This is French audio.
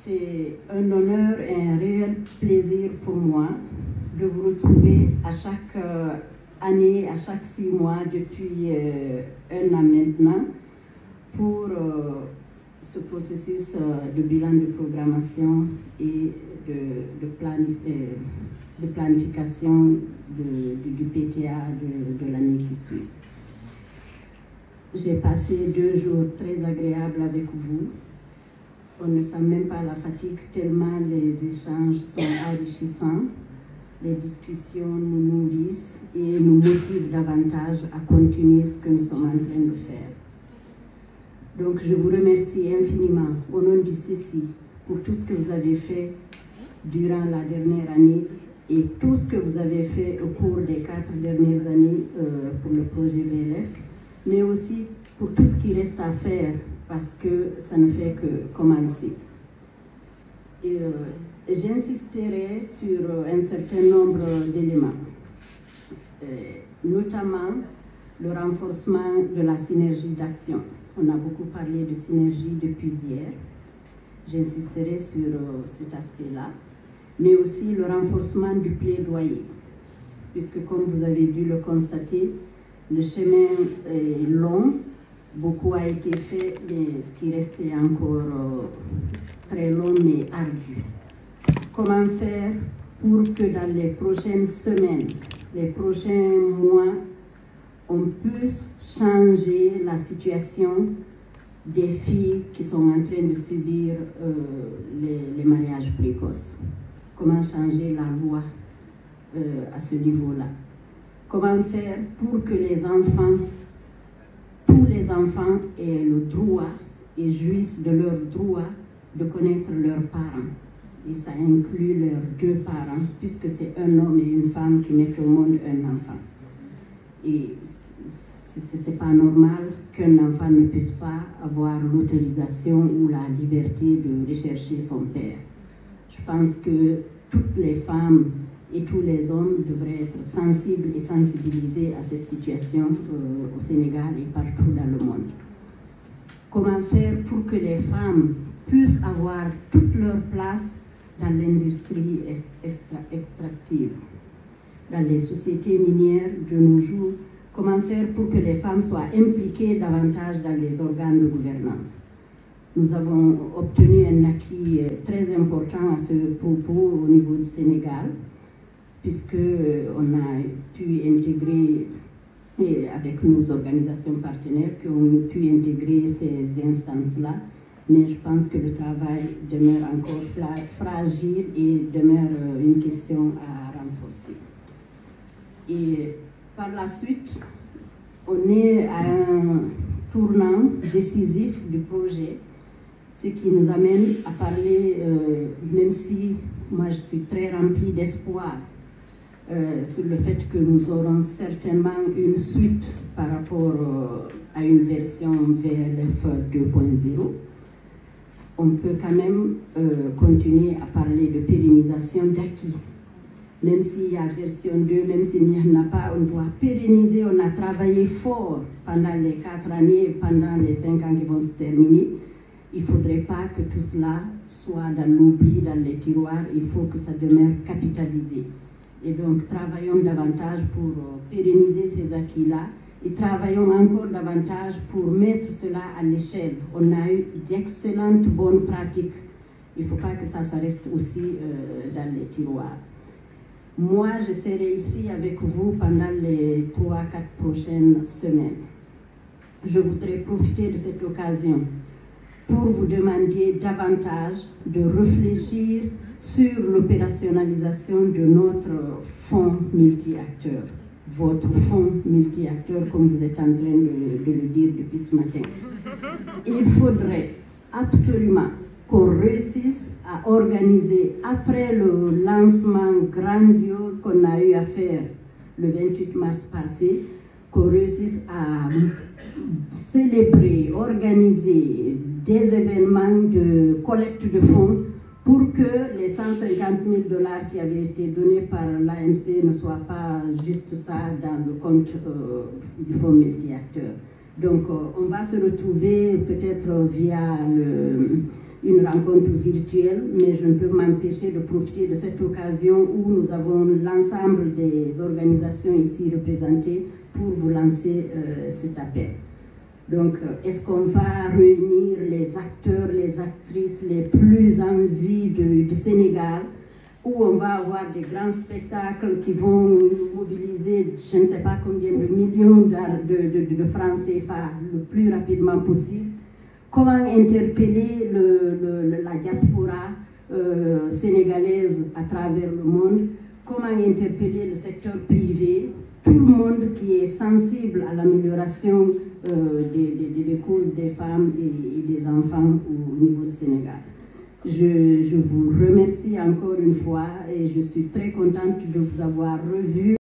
C'est un honneur et un réel plaisir pour moi de vous retrouver à chaque année, à chaque 6 mois, depuis un an maintenant, pour ce processus de bilan de programmation et de planification du PTA de l'année qui suit. J'ai passé 2 jours très agréables avec vous. On ne sent même pas la fatigue tellement les échanges sont enrichissants. Les discussions nous nourrissent et nous motivent davantage à continuer ce que nous sommes en train de faire. Donc je vous remercie infiniment au nom du CECI pour tout ce que vous avez fait durant la dernière année et tout ce que vous avez fait au cours des 4 dernières années pour le projet VLF, mais aussi pour tout ce qui reste à faire parce que ça ne fait que commencer. Et j'insisterai sur un certain nombre d'éléments, notamment le renforcement de la synergie d'action. On a beaucoup parlé de synergie depuis hier. J'insisterai sur cet aspect-là, mais aussi le renforcement du plaidoyer, puisque comme vous avez dû le constater, le chemin est long, beaucoup a été fait, mais ce qui restait encore très long mais ardu. Comment faire pour que dans les prochaines semaines, les prochains mois, on puisse changer la situation des filles qui sont en train de subir les mariages précoces? Comment changer la loi à ce niveau-là? Comment faire pour que les enfants, tous les enfants aient le droit et jouissent de leur droit de connaître leurs parents? Et ça inclut leurs 2 parents, puisque c'est un homme et une femme qui mettent au monde un enfant. Et ce n'est pas normal qu'un enfant ne puisse pas avoir l'autorisation ou la liberté de rechercher son père. Je pense que toutes les femmes et tous les hommes devraient être sensibles et sensibilisés à cette situation au Sénégal et partout dans le monde. Comment faire pour que les femmes puissent avoir toute leur place dans l'industrie extractive, dans les sociétés minières de nos jours? Comment faire pour que les femmes soient impliquées davantage dans les organes de gouvernance? Nous avons obtenu un acquis très important à ce propos au niveau du Sénégal, puisqu'on a pu intégrer, et avec nos organisations partenaires, qui ont pu intégrer ces instances-là, mais je pense que le travail demeure encore fragile et demeure une question à renforcer. Et par la suite, on est à un tournant décisif du projet, ce qui nous amène à parler, même si moi je suis très remplie d'espoir sur le fait que nous aurons certainement une suite par rapport à une version VLF 2.0. On peut quand même continuer à parler de pérennisation d'acquis. Même s'il y a version 2, même s'il n'y en a pas, on doit pérenniser. On a travaillé fort pendant les 4 années, pendant les 5 ans qui vont se terminer. Il ne faudrait pas que tout cela soit dans l'oubli, dans les tiroirs. Il faut que ça demeure capitalisé. Et donc, travaillons davantage pour pérenniser ces acquis-là et travaillons encore davantage pour mettre cela à l'échelle. On a eu d'excellentes bonnes pratiques. Il ne faut pas que ça reste aussi dans les tiroirs. Moi, je serai ici avec vous pendant les 3-4 prochaines semaines. Je voudrais profiter de cette occasion pour vous demander davantage de réfléchir sur l'opérationnalisation de notre fonds multi-acteurs. Votre fonds multi-acteurs, comme vous êtes en train de le dire depuis ce matin. Il faudrait absolument qu'on réussisse à organiser, après le lancement grandiose qu'on a eu à faire le 28 mars passé, qu'on réussisse à célébrer, organiser des événements de collecte de fonds pour que les 150 000 $ qui avaient été donnés par l'AMC ne soient pas juste ça dans le compte du fonds multi-acteurs. Donc on va se retrouver peut-être via une rencontre virtuelle, mais je ne peux m'empêcher de profiter de cette occasion où nous avons l'ensemble des organisations ici représentées pour vous lancer cet appel. Donc, est-ce qu'on va réunir les acteurs, les actrices les plus en vie du Sénégal, où on va avoir des grands spectacles qui vont mobiliser je ne sais pas combien de millions de francs CFA le plus rapidement possible? Comment interpeller la diaspora sénégalaise à travers le monde? Comment interpeller le secteur privé? Tout le monde qui est sensible à l'amélioration des causes des femmes et des enfants au niveau du Sénégal. Je vous remercie encore une fois et je suis très contente de vous avoir revu.